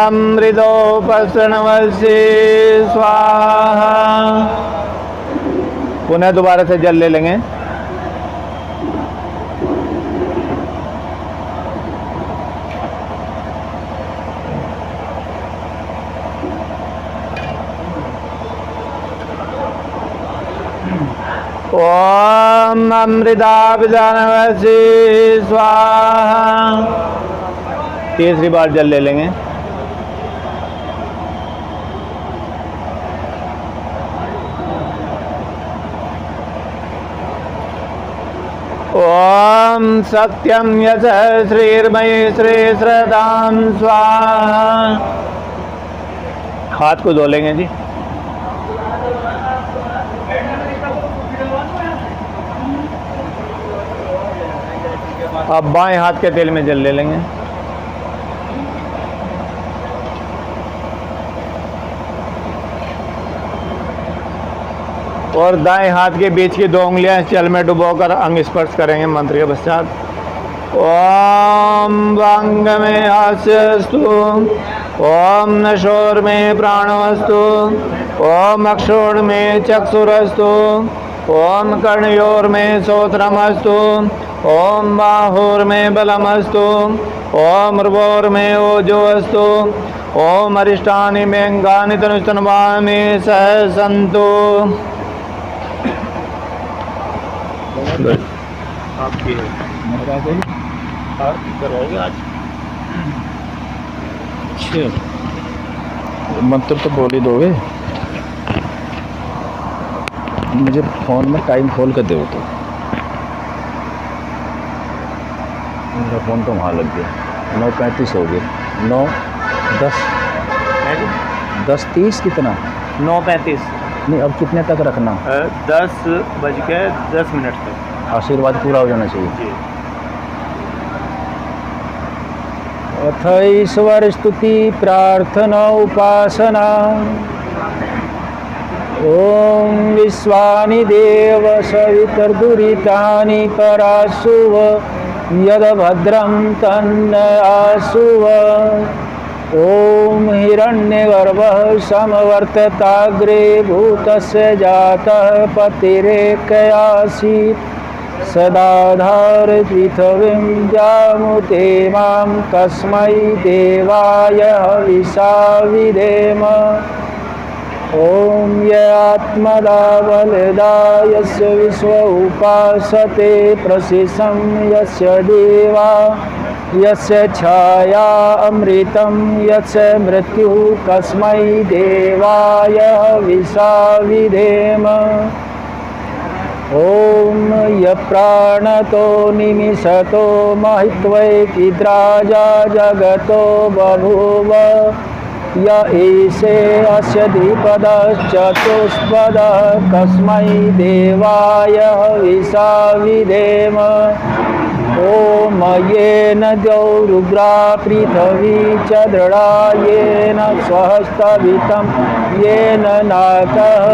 अमृतोपसृणवसे स्वाहा। पुनः दोबारा से जल ले लेंगे। ओम अमृताभिजानवसे स्वाहा। तीसरी बार जल ले लेंगे। ओम सत्यम यश श्रीर्मयी श्री श्रद्धाम स्वाहा। हाथ को धो लेंगे जी। अब बाएं हाथ के तेल में जल ले लेंगे। और दाएं हाथ के बीच की 2 उंगलियां इस जल में डुबोकर अंग स्पर्श करेंगे मंत्र के पश्चात। ओम वांग में हास्यस्तु, ओम नशोर में प्राणोस्तु, ओम अक्षोर में चक्षुरस्तु, ओम कर्णयोर में श्रोत्रमस्तु, ओम बाहुर में बलमस्तु, ओम र्वोर में ओजोस्तु, ओम अरिष्टानि में अंगानि तनुस्तनवानि सहसन्तु। आपकी करवाओगे आज? मंत्र तो बोल ही दोगे, मुझे फोन में टाइम खोल कर दो। तो मेरा फ़ोन तो वहाँ लग गया। 9:35 हो गए। 10:30 कितना? 9:35 नहीं, अब कितने तक रखना? 10:10 तक। आशीर्वाद पूरा हो जाना चाहिए जी। अथ ईश्वर स्तुति प्रार्थना उपासना। ओम विश्वानि देव सवितर्दुरितानि पराशुव यद्भद्रं तन्न आशुव। ओम हिरण्यगर्भः समवर्तताग्रे भूतस्य जातः पतिरेकयासीत् सदाधार पृथिवीं जामुते मां कस्मै देवाय हविषा विधेम। ओम य आत्मदा बलदा यस्य विश्व उपासते प्रशिशं यस्य देवा यस्य छाया अमृतं यस्य मृत्युः कस्मै देवाय हविषा विधेम। ओम य प्राणतो निमिषतो महित्वैकिद्राजा जगतो बभूव य ईशे अस्य द्विपदश्चतुष्पदः कस्मै देवाय हविषा विधेम। ओम येन द्यौरुग्रा पृथिवी च दृढा येन स्वहस्तवितं येन नाकः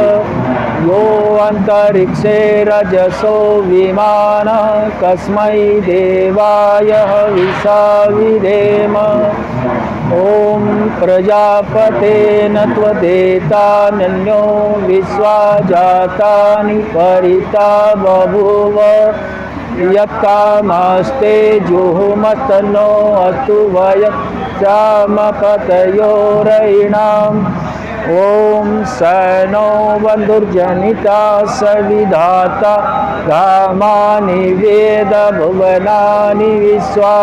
यो अंतरिक्षे रजसो विमानः कस्मै देवाय हविषा विधेम। ओम प्रजापतेन त्वदेतान्यो विश्वा जातानि परिता बभूव यत्कामस्ते जुहुमस्तनो अस्तु वयच्चामपतयोरयिणाम्। ओम सनो बन्धुर्जनिता सविधाता गामानि वेद भुवनानि विश्वा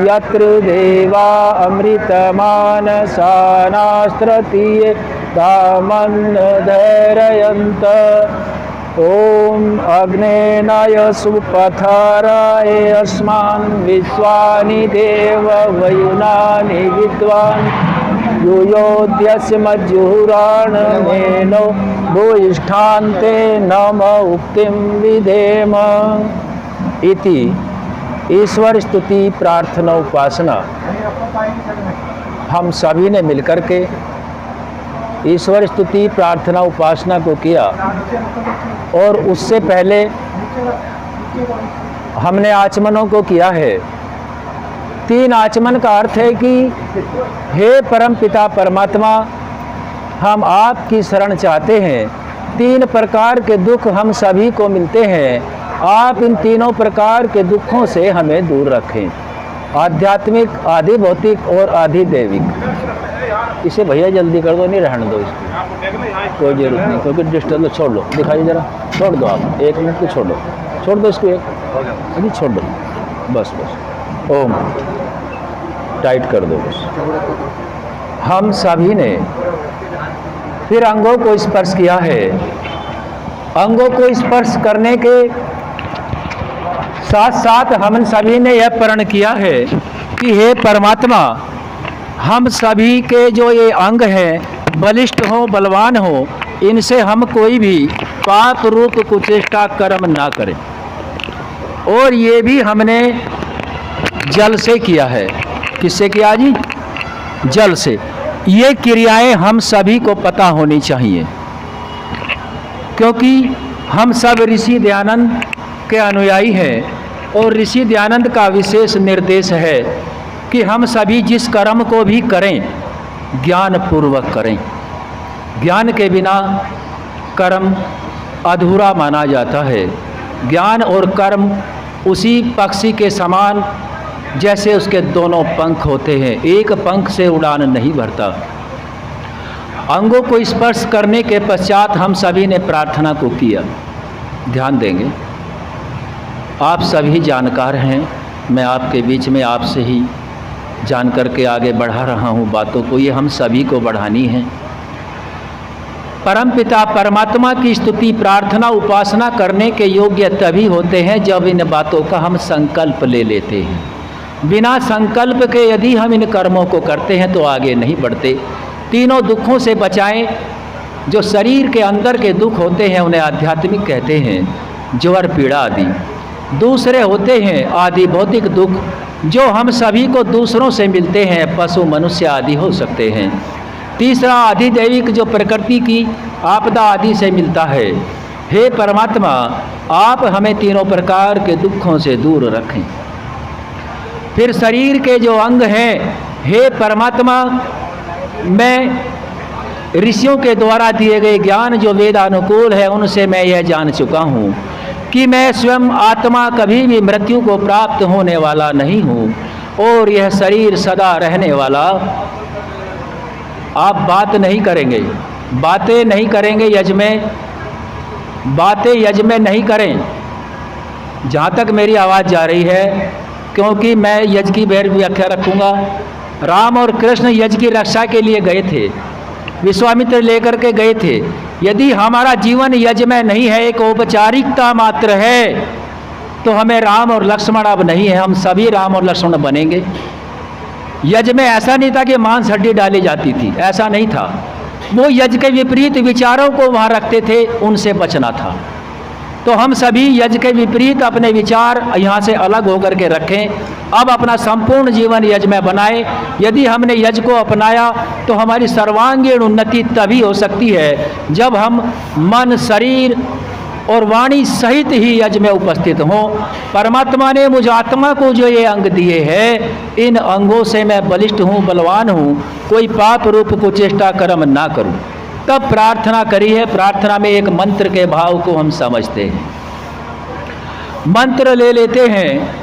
यत्र देवा अमृतमानसानास्त्रतीये धामन्नधैर्यन्त। ओम अग्नेनाय सुपथाराय अस्मान् विश्वानि देव वयुनानि विद्वान् यूयोध्यस्य मज्जुराणमेनो भूयिष्ठान्ते नम उक्तिं विधेम। इति ईश्वर स्तुति प्रार्थना उपासना हम सभी ने मिलकर के ईश्वर स्तुति प्रार्थना उपासना को किया। और उससे पहले हमने आचमनों को किया है। तीन आचमन का अर्थ है कि हे परम पिता परमात्मा, हम आपकी शरण चाहते हैं। तीन प्रकार के दुख हम सभी को मिलते हैं, आप इन तीनों प्रकार के दुखों से हमें दूर रखें, आध्यात्मिक, आधि भौतिक और आधि दैविक। इसे भैया जल्दी कर दो, नहीं रहने दो इसको, कोई जरूरत नहीं, क्योंकि डिस्टर्ब। छोड़ लो, दिखाइए ज़रा, छोड़ दो आप, 1 मिनट को छोड़ दो इसको, अभी छोड़ दो, बस ओम, टाइट कर दो बस। हम सभी ने फिर अंगों को स्पर्श किया है। अंगों को स्पर्श करने के साथ साथ हम सभी ने यह प्रण किया है कि हे परमात्मा, हम सभी के जो ये अंग हैं बलिष्ठ हो, बलवान हो, इनसे हम कोई भी पाप रूप कुचेष्टा कर्म ना करें। और ये भी हमने जल से किया है। किससे किया जी? जल से। ये क्रियाएं हम सभी को पता होनी चाहिए, क्योंकि हम सब ऋषि दयानंद के अनुयायी हैं और ऋषि दयानंद का विशेष निर्देश है कि हम सभी जिस कर्म को भी करें ज्ञान पूर्वक करें। ज्ञान के बिना कर्म अधूरा माना जाता है। ज्ञान और कर्म उसी पक्षी के समान जैसे उसके दोनों पंख होते हैं, एक पंख से उड़ान नहीं भरता। अंगों को स्पर्श करने के पश्चात हम सभी ने प्रार्थना को किया। ध्यान देंगे, आप सभी जानकार हैं, मैं आपके बीच में आपसे ही जान करके आगे बढ़ा रहा हूँ बातों को, ये हम सभी को बढ़ानी है। परमपिता परमात्मा की स्तुति, प्रार्थना, उपासना करने के योग्य तभी होते हैं जब इन बातों का हम संकल्प ले लेते हैं। बिना संकल्प के यदि हम इन कर्मों को करते हैं तो आगे नहीं बढ़ते। तीनों दुखों से बचाएं। जो शरीर के अंदर के दुख होते हैं उन्हें आध्यात्मिक कहते हैं, ज्वर पीड़ा आदि। दूसरे होते हैं आदि भौतिक दुख, जो हम सभी को दूसरों से मिलते हैं, पशु मनुष्य आदि हो सकते हैं। तीसरा आदि दैविक, जो प्रकृति की आपदा आदि से मिलता है। हे परमात्मा, आप हमें तीनों प्रकार के दुखों से दूर रखें। फिर शरीर के जो अंग हैं, हे परमात्मा, मैं ऋषियों के द्वारा दिए गए ज्ञान जो वेदानुकूल है उनसे मैं यह जान चुका हूँ कि मैं स्वयं आत्मा कभी भी मृत्यु को प्राप्त होने वाला नहीं हूँ और यह शरीर सदा रहने वाला। आप बातें नहीं करेंगे यज्ञ में, बातें यज्ञ में नहीं करें। जहाँ तक मेरी आवाज़ जा रही है, क्योंकि मैं यज्ञ की व्याख्या रखूँगा। राम और कृष्ण यज्ञ की रक्षा के लिए गए थे, विश्वामित्र लेकर के गए थे। यदि हमारा जीवन यज्ञ में नहीं है, एक औपचारिकता मात्र है, तो हमें राम और लक्ष्मण अब नहीं है, हम सभी राम और लक्ष्मण बनेंगे। यज्ञ में ऐसा नहीं था कि मांस हड्डी डाली जाती थी, ऐसा नहीं था। वो यज्ञ के विपरीत विचारों को वहाँ रखते थे, उनसे बचना था। तो हम सभी यज्ञ के विपरीत अपने विचार यहाँ से अलग होकर के रखें। अब अपना संपूर्ण जीवन यज्ञ में बनाएं। यदि हमने यज्ञ को अपनाया तो हमारी सर्वांगीण उन्नति तभी हो सकती है जब हम मन, शरीर और वाणी सहित ही यज्ञ में उपस्थित हों। परमात्मा ने मुझ आत्मा को जो ये अंग दिए हैं, इन अंगों से मैं बलिष्ठ हूँ, बलवान हूँ, कोई पाप रूप को चेष्टा कर्म ना करूँ। तब प्रार्थना करी है। प्रार्थना में एक मंत्र के भाव को हम समझते हैं। मंत्र ले लेते हैं।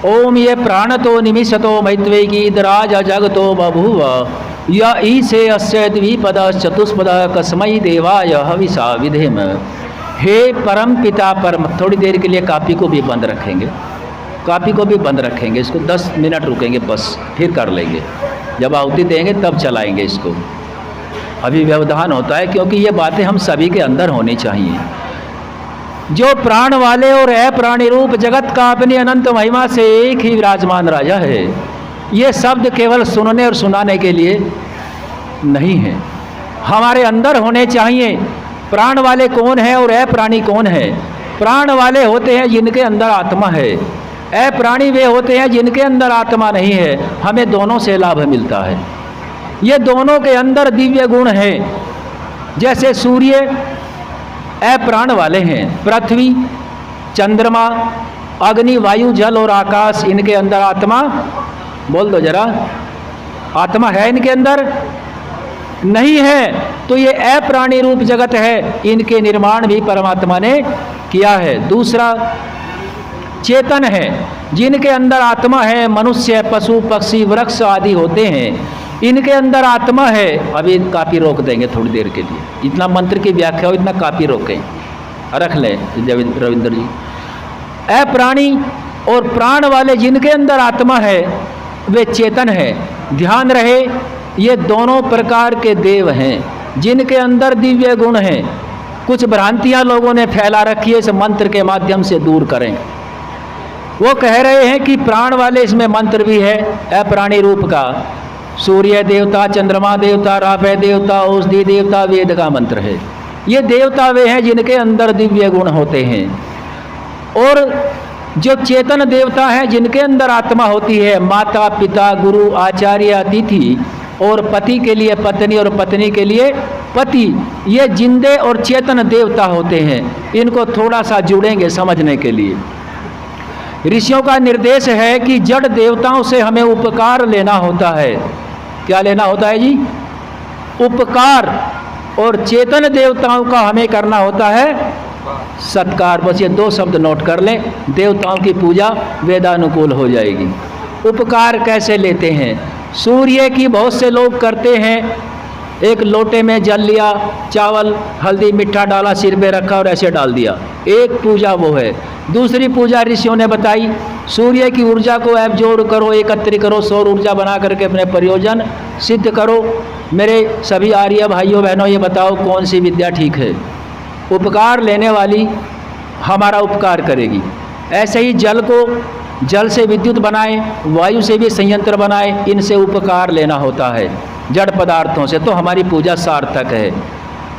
ओम ये प्राणतो निमिषतो मैत्वेगीदराज जगतो बभूव य ईसे अस्य द्विपद चतुष्पद कस्मै देवाय हविषा विधेम। हे परम पिता परम। थोड़ी देर के लिए कापी को भी बंद रखेंगे, इसको 10 मिनट रुकेंगे बस, फिर कर लेंगे। जब आहुति देंगे तब चलाएंगे इसको। अभी व्यवधान होता है क्योंकि ये बातें हम सभी के अंदर होनी चाहिए। जो प्राण वाले और अप्राणी रूप जगत का अपनी अनंत महिमा से एक ही विराजमान राजा है, ये शब्द केवल सुनने और सुनाने के लिए नहीं है, हमारे अंदर होने चाहिए। प्राण वाले कौन है और अप्राणी कौन है? प्राण वाले होते हैं जिनके अंदर आत्मा है, अप्राणी वे होते हैं जिनके अंदर आत्मा नहीं है। हमें दोनों से लाभ मिलता है। ये दोनों के अंदर दिव्य गुण हैं। जैसे सूर्य अप्राण वाले हैं, पृथ्वी, चंद्रमा, अग्नि, वायु, जल और आकाश, इनके अंदर आत्मा बोल दो जरा, आत्मा है इनके अंदर? नहीं है। तो ये अप्राणी रूप जगत है, इनके निर्माण भी परमात्मा ने किया है। दूसरा, चेतन है, जिनके अंदर आत्मा है, मनुष्य, पशु, पक्षी, वृक्ष आदि होते हैं, इनके अंदर आत्मा है। अभी कापी रोक देंगे थोड़ी देर के लिए, इतना मंत्र की व्याख्या हो, इतना कापी रोकें, रख लें रविंद्र जी। अप्राणी और प्राण वाले जिनके अंदर आत्मा है वे चेतन है। ध्यान रहे, ये दोनों प्रकार के देव हैं जिनके अंदर दिव्य गुण हैं। कुछ भ्रांतियां लोगों ने फैला रखी है, इस मंत्र के माध्यम से दूर करें। वो कह रहे हैं कि प्राण वाले इसमें मंत्र भी है अप्राणी रूप का, सूर्य देवता, चंद्रमा देवता, रापय देवता, औषधि देवता, वेद का मंत्र है। ये देवता वे हैं जिनके अंदर दिव्य गुण होते हैं। और जो चेतन देवता हैं जिनके अंदर आत्मा होती है, माता पिता, गुरु, आचार्य, अतिथि, और पति के लिए पत्नी और पत्नी के लिए पति, ये जिंदे और चेतन देवता होते हैं। इनको थोड़ा सा जुड़ेंगे समझने के लिए। ऋषियों का निर्देश है कि जड़ देवताओं से हमें उपकार लेना होता है। क्या लेना होता है जी? उपकार। और चेतन देवताओं का हमें करना होता है सत्कार। बस ये दो शब्द नोट कर लें, देवताओं की पूजा वेदानुकूल हो जाएगी। उपकार कैसे लेते हैं? सूर्य की बहुत से लोग करते हैं, एक लोटे में जल लिया, चावल, हल्दी, मिठा डाला, सिर पे रखा और ऐसे डाल दिया, एक पूजा वो है। दूसरी पूजा ऋषियों ने बताई, सूर्य की ऊर्जा को एब्जॉर्ब करो, एकत्रित करो, सौर ऊर्जा बना करके अपने प्रयोजन सिद्ध करो। मेरे सभी आर्य भाइयों बहनों, ये बताओ कौन सी विद्या ठीक है? उपकार लेने वाली हमारा उपकार करेगी। ऐसे ही जल से विद्युत बनाए, वायु से भी संयंत्र बनाए, इनसे उपकार लेना होता है जड़ पदार्थों से, तो हमारी पूजा सार्थक है।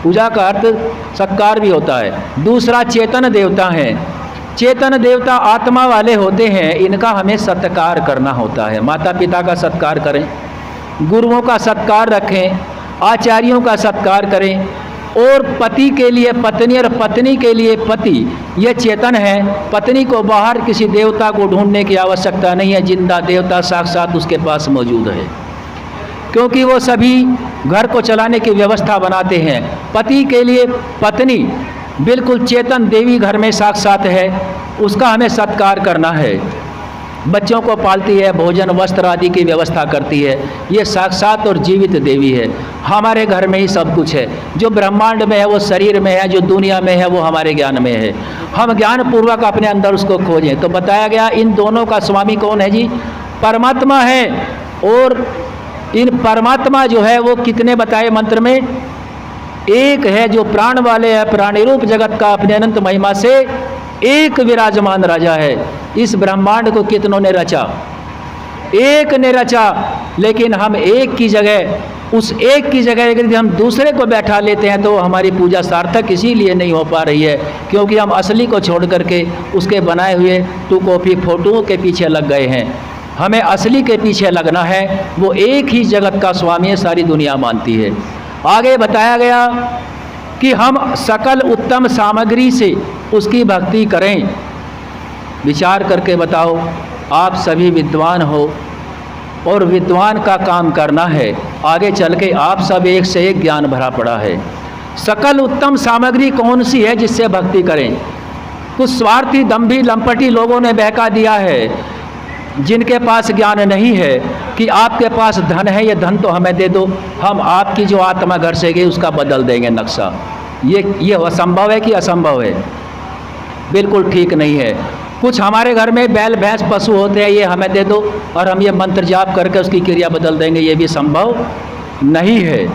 पूजा का अर्थ सत्कार भी होता है। दूसरा, चेतन देवता हैं। चेतन देवता आत्मा वाले होते हैं, इनका हमें सत्कार करना होता है। माता पिता का सत्कार करें, गुरुओं का सत्कार रखें, आचार्यों का सत्कार करें, और पति के लिए पत्नी और पत्नी के लिए पति, ये चेतन है। पत्नी को बाहर किसी देवता को ढूंढने की आवश्यकता नहीं है, जिंदा देवता साक्षात उसके पास मौजूद है, क्योंकि वो सभी घर को चलाने की व्यवस्था बनाते हैं। पति के लिए पत्नी बिल्कुल चेतन देवी घर में साक्षात है, उसका हमें सत्कार करना है। बच्चों को पालती है, भोजन वस्त्र आदि की व्यवस्था करती है, ये साक्षात और जीवित देवी है। हमारे घर में ही सब कुछ है, जो ब्रह्मांड में है वो शरीर में है, जो दुनिया में है वो हमारे ज्ञान में है। हम ज्ञान पूर्वक अपने अंदर उसको खोजें। तो बताया गया इन दोनों का स्वामी कौन है जी? परमात्मा है। और इन परमात्मा जो है वो कितने बताए मंत्र में? एक है, जो प्राण वाले है, प्राणी रूप जगत का अपने अनंत महिमा से एक विराजमान राजा है। इस ब्रह्मांड को कितनों ने रचा? एक ने रचा। लेकिन हम एक की जगह, उस एक की जगह यदि हम दूसरे को बैठा लेते हैं तो हमारी पूजा सार्थक इसीलिए नहीं हो पा रही है, क्योंकि हम असली को छोड़ करके उसके बनाए हुए टू कॉपी फोटोओं के पीछे लग गए हैं। हमें असली के पीछे लगना है, वो एक ही जगत का स्वामी है, सारी दुनिया मानती है। आगे बताया गया कि हम सकल उत्तम सामग्री से उसकी भक्ति करें। विचार करके बताओ, आप सभी विद्वान हो और विद्वान का काम करना है। आगे चल के आप सब एक से एक ज्ञान भरा पड़ा है। सकल उत्तम सामग्री कौन सी है जिससे भक्ति करें? कुछ स्वार्थी दंभी लंपटी लोगों ने बहका दिया है, जिनके पास ज्ञान नहीं है, कि आपके पास धन है, ये धन तो हमें दे दो, हम आपकी जो आत्मा घर से गई उसका बदल देंगे नक्शा। ये असंभव है कि असंभव है? बिल्कुल ठीक नहीं है। कुछ हमारे घर में बैल भैंस पशु होते हैं, ये हमें दे दो और हम ये मंत्र जाप करके उसकी क्रिया बदल देंगे, ये भी संभव नहीं है।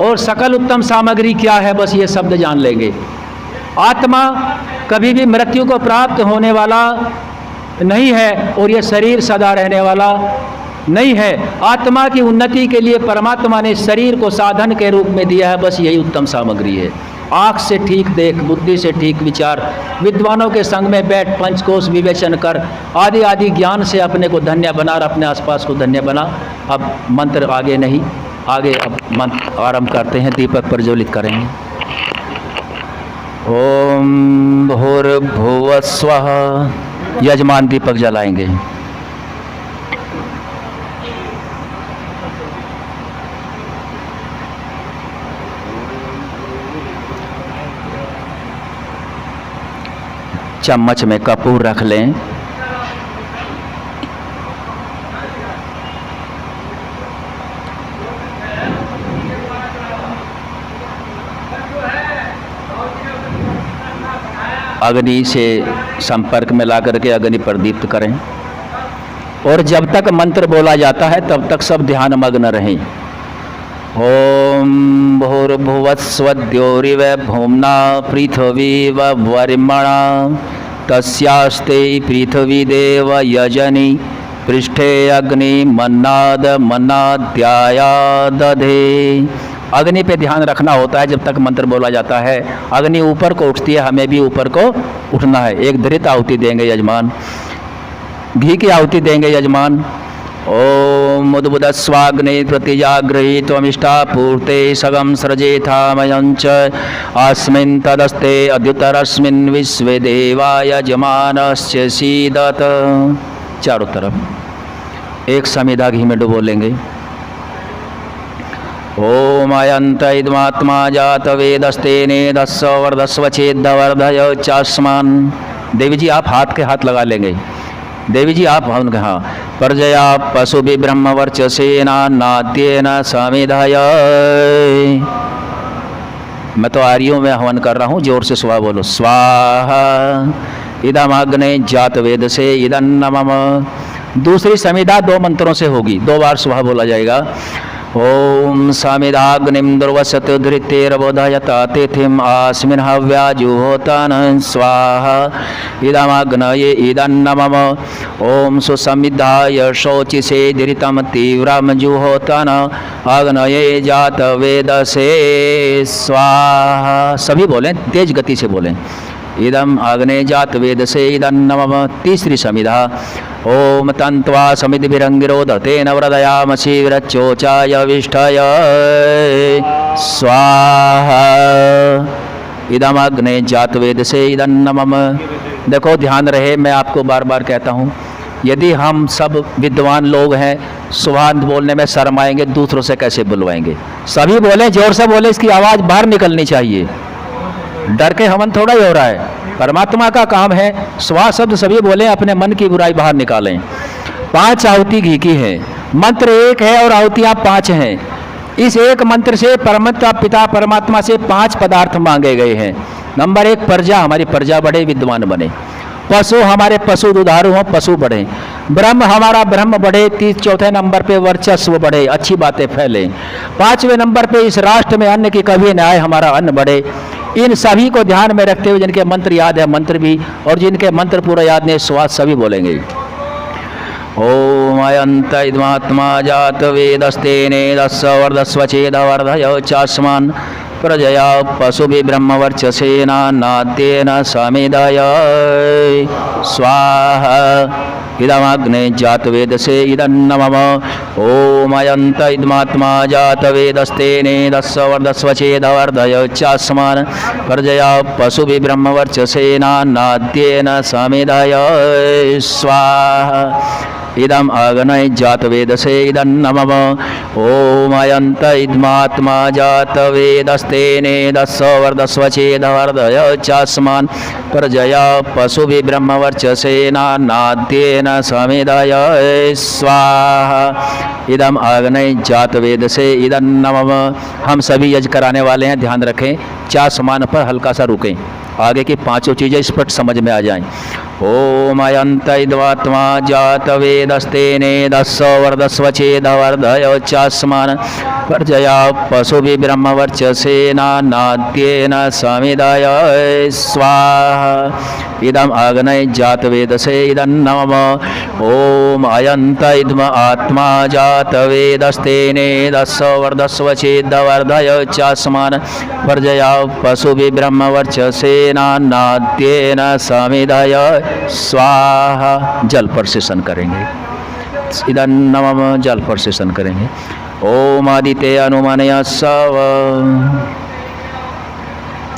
और सकल उत्तम सामग्री क्या है, बस ये शब्द जान लेंगे। आत्मा कभी भी मृत्यु को प्राप्त होने वाला नहीं है और ये शरीर सदा रहने वाला नहीं है। आत्मा की उन्नति के लिए परमात्मा ने शरीर को साधन के रूप में दिया है, बस यही उत्तम सामग्री है। आँख से ठीक देख, बुद्धि से ठीक विचार, विद्वानों के संग में बैठ, पंचकोश विवेचन कर, आदि आदि ज्ञान से अपने को धन्य बना और अपने आसपास को धन्य बना। अब मंत्र आगे नहीं, आगे अब मंत्र आरंभ करते हैं, दीपक प्रज्वलित करेंगे। ओम भूर्भुवः स्वः। यजमान दीपक जलाएंगे। चम्मच में कपूर रख लें। अग्नि से संपर्क में ला करके अग्नि प्रदीप्त करें और जब तक मंत्र बोला जाता है तब तक सब ध्यान मग्न रहें। ओम भूर्भुवस्वद्योरिव भूम्ना पृथ्वी वरिमणा तस्यास्ते पृथ्वी देव यजनी पृष्ठे अग्नि मन्नाद मन्नाद्याया दधे। अग्नि पे ध्यान रखना होता है जब तक मंत्र बोला जाता है। अग्नि ऊपर को उठती है, हमें भी ऊपर को उठना है। एक धृत आहुति देंगे यजमान, घी की आहुति देंगे यजमान। ओम उद्बुधस्वाग्नि प्रतिजागृही त्वमिष्टापूर्ते सगम सृजेथामयञ्च अस्मिन् तदस्ते अद्युतरस्मिन् विश्वे देवा यजमानस्य सीदत। चारों तरफ एक समिधा घी में डुबो लेंगे। ओम अयंत इदमात्मा जात वेदस्तेने दस्व वर्धस्व चेदवर्धय चास्मान। देवी जी आप हाथ के हाथ लगा लेंगे। देवी जी आप उनके हाँ परजया पशु भी ब्रह्म वर्चसेना नाद्येन समिधय। मैं तो आर्यों में हवन कर रहा हूँ, जोर से स्वाहा बोलो। स्वाहा इदमग्ने जात वेद से इदन्नमम। दूसरी समिधा 2 मंत्रों से होगी, 2 बार स्वाहा बोला जाएगा। ओम समिधाग्निम दुर्वसत धृतेरबोधयता तिथिम आस्मिन् हव्याजुहोतन स्वाहा इदमग्नये इदन्नमम। ओम सुसमिधाय शोचिसे धृतम तीव्रम जुहोतन अग्नये जात वेदसे स्वाहा। सभी बोलें, तेज गति से बोलें। इदम अग्ने जात वेद से इदन्नमम। तीसरी समिधा ओम तन्त्वा समितिभिरंगिरोधतेन व्रदयामसि विरच्चोचाय विष्ठय स्वाहा इदम अग्ने जात वेद से इदन्नमम। देखो ध्यान रहे, मैं आपको बार बार कहता हूँ, यदि हम सब विद्वान लोग हैं, सुबह बोलने में शर्माएंगे, दूसरों से कैसे बुलवाएंगे? सभी बोलें, जोर से बोले, इसकी आवाज़ बाहर निकलनी चाहिए। डर के हवन थोड़ा ही हो रहा है, परमात्मा का काम है। स्वाहा शब्द सभी बोले, अपने मन की बुराई बाहर निकालें। 5 आहुति घी की है, मंत्र 1 है और आहुतियाँ 5 हैं। इस एक मंत्र से परमात्मा पिता परमात्मा से 5 पदार्थ मांगे गए हैं। नंबर 1 प्रजा, हमारी प्रजा बढ़े, विद्वान बने। पशु, हमारे पशु दुधारू हों, पशु बढ़े। ब्रह्म, हमारा ब्रह्म बढ़े। 4थे नंबर पे वर्चस्व बढ़े, अच्छी बातें फैलें। 5वें नंबर पे इस राष्ट्र में अन्न की कभी न आए, हमारा अन्न बढ़े। इन सभी को ध्यान में रखते हुए जिनके मंत्र याद है मंत्र भी, और जिनके मंत्र पूरा याद नहीं स्वाहा सभी बोलेंगे। ओम अयंत इदमात्मा जात वेदस्तेने दस्व वर्धस्व चेदवर्धय चास्मान प्रजया पशुभि ब्रह्मवर्चसेना नाद्येन समिधय स्वाहा इदमग्ने जात वेद से इदन्नमम। ओम अयंत इदमात्मा जात वेदस्तेने दस्व वर्धस्व चेदवर्धय चास्मान प्रजया पशुभि ब्रह्मवर्चसेना नाद्येन समिधय स्वाहा इदम अग्नये जात वेद से इदन्नमम। ओम अयंत इदमात्मा जात वेदस्तेने दस्व वर्धस्व चेदवर्धय चास्मान प्रजया पशुभि ब्रह्मवर्चसेना नाद्येन समिधय स्वाहा इदम अग्नये जात वेद से इदन्नमम। हम सभी यज्ञ कराने वाले हैं, ध्यान रखें। चास्मान पर हल्का सा रुकें, आगे की 5 चीज़ें स्पष्ट समझ में आ जाएं। ओम अयंत इदमात्मा जात वेदस्तेने दस्व वर्धस्व चेदवर्धय चास्मान प्रजया पशुभि ब्रह्मवर्चसेना नाद्येन समिधय स्वाहा इदम अग्नये जात वेद से इदन्नमम। ओम अयंत इदम आत्मा जात वेदस्तेने दस्व वर्धस्व चेदवर्धय चास्मान प्रजया पशुभि ब्रह्मवर्चसेना नाद्येन समिधय स्वाहा। जल पर सेशन करेंगे, इदन्नमम जल पर सेशन करेंगे। ओम आदित्य अनुमानय सव,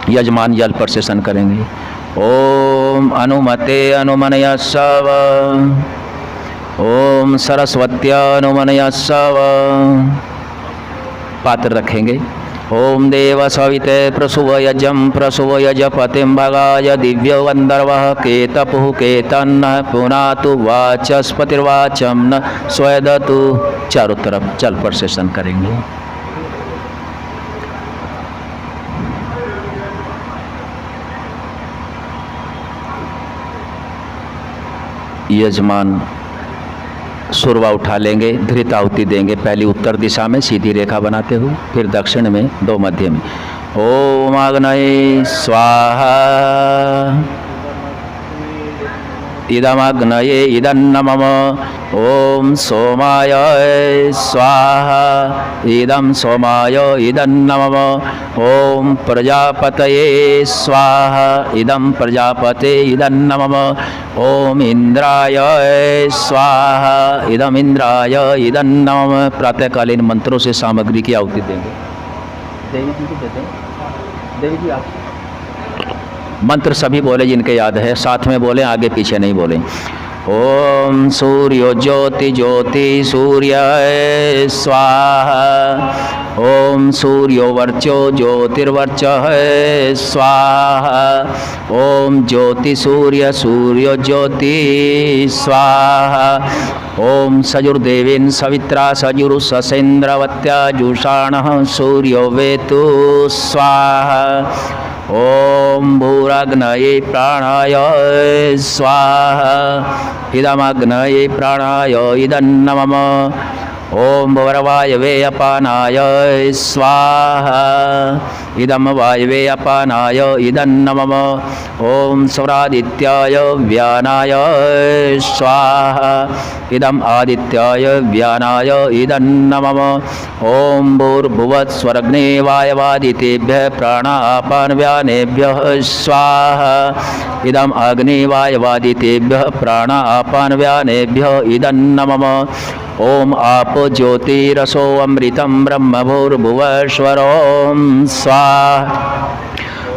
यजमान जल पर सेशन करेंगे। ओम अनुमते अनुमानय सव, ओम सरस्वत्यानुमनय सव। पात्र रखेंगे। ओम देव सविते प्रसुव यजम प्रसुव यजपतिम भगाय दिव्यो गंधर्वः केतपुः केतन्नः पुनातु वाचस्पतिर्वाचम न स्वयदतु। चारों तरफ चल प्रसेशन करेंगे। यजमान सुरवा उठा लेंगे, धृत आहुति देंगे। पहली उत्तर दिशा में सीधी रेखा बनाते हुए, फिर दक्षिण में, दो मध्य में। ओम अग्नये स्वाहा इदमग्नये इदन्नमम। ओम सोमाय स्वाहा इदं सोमाय इदन्नमम। ओम प्रजापतये स्वाहा इदं प्रजापते इदन्नमम। ओम इंद्राय स्वाहा इदम इंद्राय इदन्नमम। प्रातःकालीन मंत्रों से सामग्री की आहुति देंगे। देवी जी को देते हैं। देवी जी आप मंत्र सभी बोले जिनके याद है, साथ में बोले, आगे पीछे नहीं बोले। ओम सूर्यो ज्योति ज्योति सूर्याय स्वाहा। ओम सूर्यो वर्चो ज्योतिर्वर्चः स्वाहा। ओम ज्योति सूर्य सूर्यो ज्योति स्वाहा। ओम सजुर्देवीन् सवित्रा सजुरु ससेन्द्रवत्या जुषाणः सूर्यो वेतु स्वाहा। ओम भूराग्नये प्राणाय स्वाहा इदमग्नये प्राणाय इदन्नमम। ओम भुवरवायवे अपानाय स्वाहा इदम वायवे अपानाय इदन्नमम। ओम सौरादित्याय व्यानाय स्वाहा इदम आदित्याय व्यानाय इदन्नमम। ओम भूर्भुवस्वरग्ने वायवादितेभ्यः प्राणापान व्यानेभ्यः स्वाहा इदम अग्नि वायवादितेभ्यः प्राणापान व्यानेभ्यः इदन्नमम। ओम आप ज्योतिरसो अमृतं ब्रह्म भूर्भुवस्वरों स्वाहा।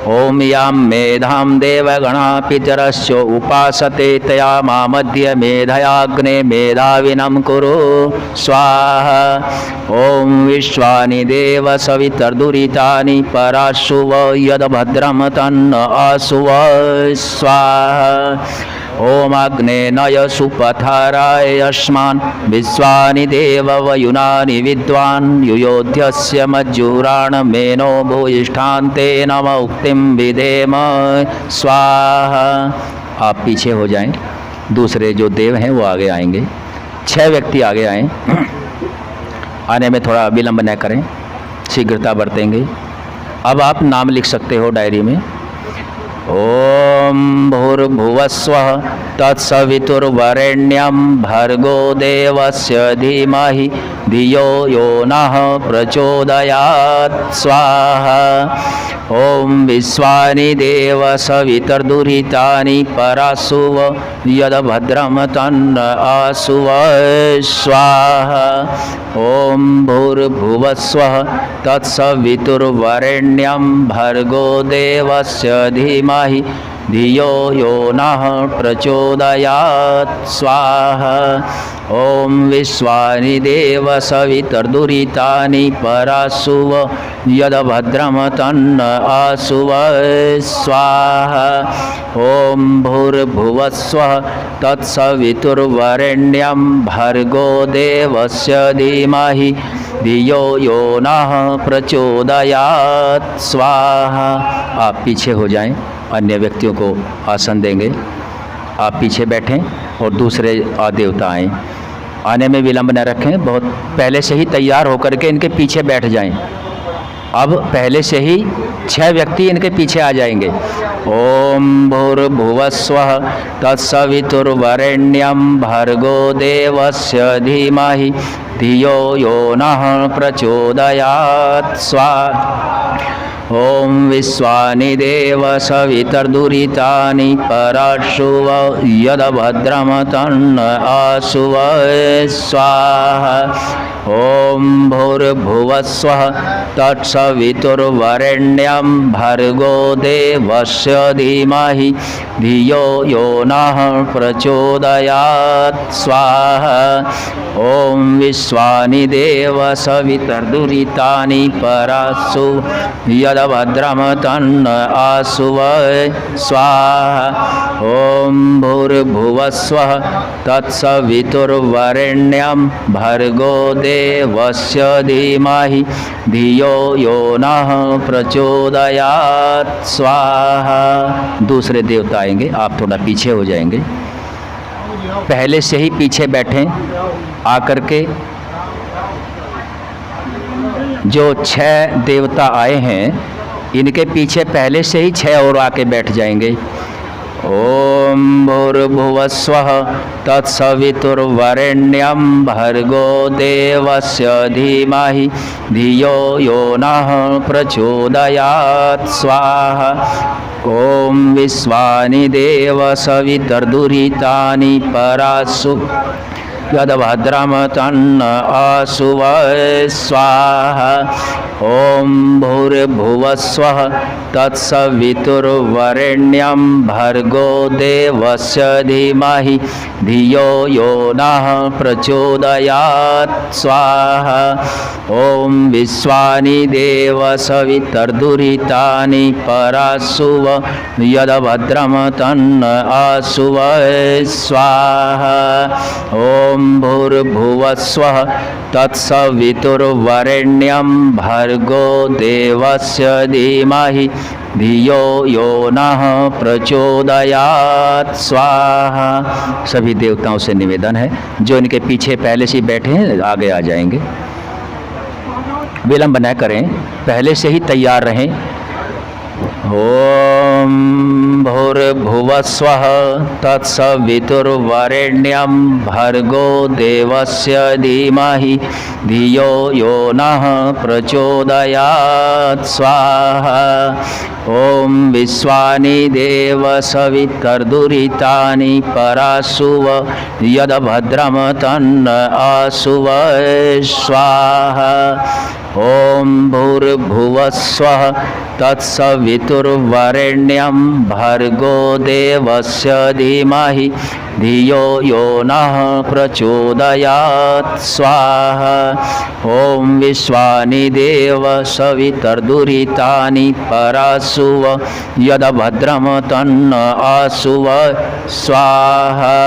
ओम यां मेधां देवगणा पितरस्य उपासते तया मामद्य मेधयाग्ने मेधाविनं कुरु स्वाहा। ओम विश्वानि देव सवितर्दुरितानि पराशुव यद्भद्रं तन्न आशुव स्वाहा। ओम अग्ने नय सुपथाराय अस्मान् विश्वानि देव वयुनानि विद्वान् युयोध्यस्य मज्जुराण मेनो भूयिष्ठान्ते नम उक्तिं विधेम स्वाहा। आप पीछे हो जाएं, दूसरे जो देव हैं वो आगे आएंगे। 6 व्यक्ति आगे आएं। आने में थोड़ा विलंब न करें, शीघ्रता बरतेंगे। अब आप नाम लिख सकते हो डायरी में। ओम भूर्भुवस्वः तत्सवितुर्वरेण्यं भर्गो देवस्य धीमहि धियो यो नः प्रचोदयात् स्वाहा। ओम विश्वानि देव सवितर्दुरितानि पराशुव यद्भद्रं तन्न आशुव स्वाहा। ओम भूर्भुवस्वः तत्सवितुर्वरेण्यं भर्गो देवस्य धीमहि धियो यो नः प्रचोदयात् स्वाहा। ओम विश्वानि देव सवितर्दुरितानि पराशुव यद्भद्रं तन्न आशुव स्वाहा। ओम भूर्भुवस्वः तत्सवितुर्वरेण्यं भर्गो देवस्य धीमहि धियो यो नः प्रचोदयात् स्वाहा। आप पीछे हो जाएं, अन्य व्यक्तियों को आसन देंगे। आप पीछे बैठें और दूसरे देवता आएँ। आने में विलंब न रखें, बहुत पहले से ही तैयार होकर के इनके पीछे बैठ जाएं। अब पहले से ही 6 व्यक्ति इनके पीछे आ जाएंगे। ओम भूर्भुवस्वः तत्सवितुर्वरेण्यं भर्गो देवस्य धीमहि धियो यो नः प्रचोदयात् स्वाहा। ओम विश्वानि देव सवितर्दुरितानि पराशुव यद्भद्रं तन्न आशुव स्वाहा। ॐ भूर्भुवस्वः तत्सवितुर्वरेण्यं भर्गो देवस्य धीमहि धियो यो नः प्रचोदयात् स्वाहा। ॐ विश्वानि देव सवितर्दुरितानि परासु यदभद्रं तन्न आसु वै स्वाहा। ॐ भूर्भुवस्वः तत्सवितुर्वरेण्यं भर्गो देवस्य धीमहि धियो यो नः प्रचोदयात् स्वाहा। दूसरे देवता आएंगे, आप थोड़ा पीछे हो जाएंगे, पहले से ही पीछे बैठें आकर के। जो 6 देवता आए हैं इनके पीछे पहले से ही 6 और आके बैठ जाएंगे। ॐ भूर्भुवस्वः तत्सवितुर्वरेण्यं भर्गो देवस्य धीमहि धियो यो नः प्रचोदयात् स्वाहा। ॐ विश्वानि देव सवितर्दुरितानि परासु यदभद्रं तन्न आसु वै स्वाहा। ॐ भूर्भुवस्वः तत्सवितुर्वरेण्यं भर्गो देवस्य धीमहि धियो यो नः प्रचोदयात् स्वाहा। ॐ विश्वानि देव सवितर्दुरितानि परासु यदभद्रं तन्न आसु वै स्वाहा। ॐ भूर्भुवस्वः तत्सवितुर्वरेण्यं भर्गो देवस्य धीमहि धियो यो नः प्रचोदयात् स्वाहा। सभी देवताओं से निवेदन है, जो इनके पीछे पहले से बैठे हैं आगे आ जाएंगे, विलंब न करें, पहले से ही तैयार रहें। ॐ भूर्भुवस्वः तत्सवितुर्वरेण्यं भर्गो देवस्य धीमहि धियो यो नः प्रचोदयात् स्वाहा। ॐ विश्वानि देव सवितर्दुरितानि परासु यदभद्रं तन्न आसु वै स्वाहा। ॐ भूर्भुवस्वः तत्सवितुर्वरेण्यं भर्गो देवस्य धीमहि धियो यो नः प्रचोदयात् स्वाहा। ॐ विश्वानि देव सवितर्दुरितानि परासु यदभद्रं तन्न आसु वै स्वाहा।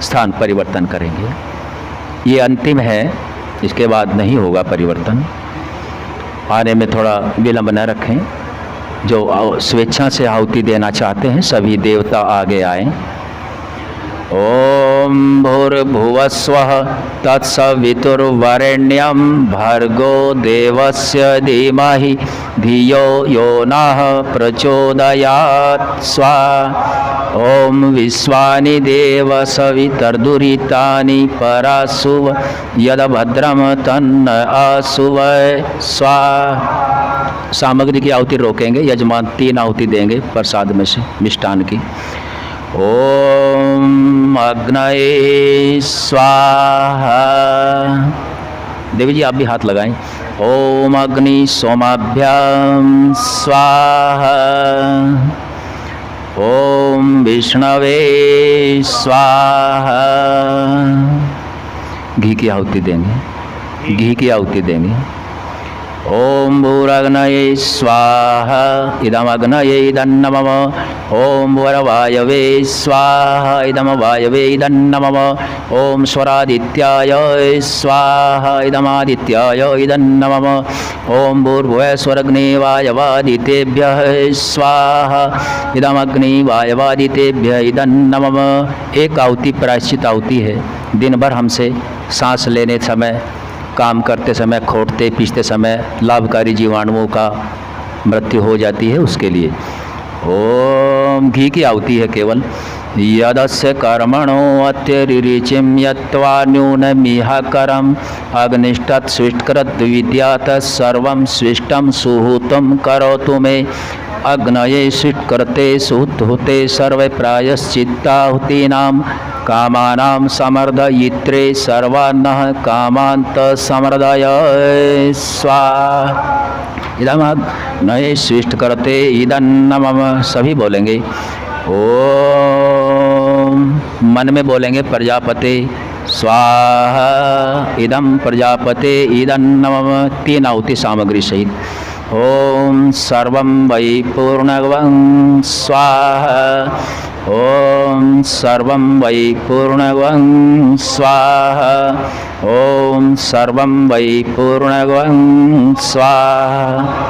स्थान परिवर्तन करेंगे, ये अंतिम है, इसके बाद नहीं होगा परिवर्तन। आने में थोड़ा विलंब न रखें। जो स्वेच्छा से आहुति देना चाहते हैं सभी देवता आगे आएं। ॐ भूर्भुवस्वः तत्सवितुर्वरेण्यं भर्गो देवस्य धीमहि धियो यो नः प्रचोदयात् स्वाहा। ॐ विश्वानि देव सवितर्दुरितानि परासु यदभद्रं तन्न आसु वै स्वाहा। सामग्री की आहुति रोकेंगे, यजमान 3 आहुति देंगे प्रसाद में से मिष्टान की। ॐ अग्नये स्वाहा। देवी जी आप भी हाथ लगाएं। ॐ अग्नि सोमाभ्यां स्वाहा। ॐ विष्णवे स्वाहा। घी की आहुति देंगे, घी की आहुति देंगे। ॐ भूरग्नये स्वाहा इदमग्नये इदन्नमम। ॐ वरवायवे स्वाहा इदम वायवे इदन्नमम। ॐ स्वरादित्याय स्वाहा इदमादित्याय इदन्नमम। ॐ भूर्भुवस्वरग्ने वायवादितेभ्यः स्वाहा इदमग्नि वायवादितेभ्यः इदन्नमम। एक आहुति प्रायश्चित आहुति है। दिन भर हमसे सांस लेने समय, काम करते समय, खोटते पीसते समय लाभकारी जीवाणुओं का मृत्यु हो जाती है, उसके लिए ओम घी की आहुति है केवल। यदस्य कर्मणो अत्यरिचिम यत्वा न्यूनमिहाकरम अग्निष्ठत् स्विष्टकृत विद्यात सर्वं स्विष्टं सुहूतं करोतु मे। अग्नये स्विष्टकृते सुहूते सर्वे प्रायश्चित्ताहुतीनां कामानां समर्दयित्रे सर्वान्नः कामान्त समर्दय स्वाहा। इदमग्नये सृष्ट करते इदन्न मम। सभी बोलेंगे ओम, मन में बोलेंगे प्रजापते स्वाहा, इदम प्रजापते इदन्न मम। 3 आहुति सामग्री सहित। ओम सर्वं वै पूर्णगवं स्वाहा, ओम सर्वं वै पूर्णगवं स्वाहा, ओम सर्वं वै पूर्णगवं स्वाहा।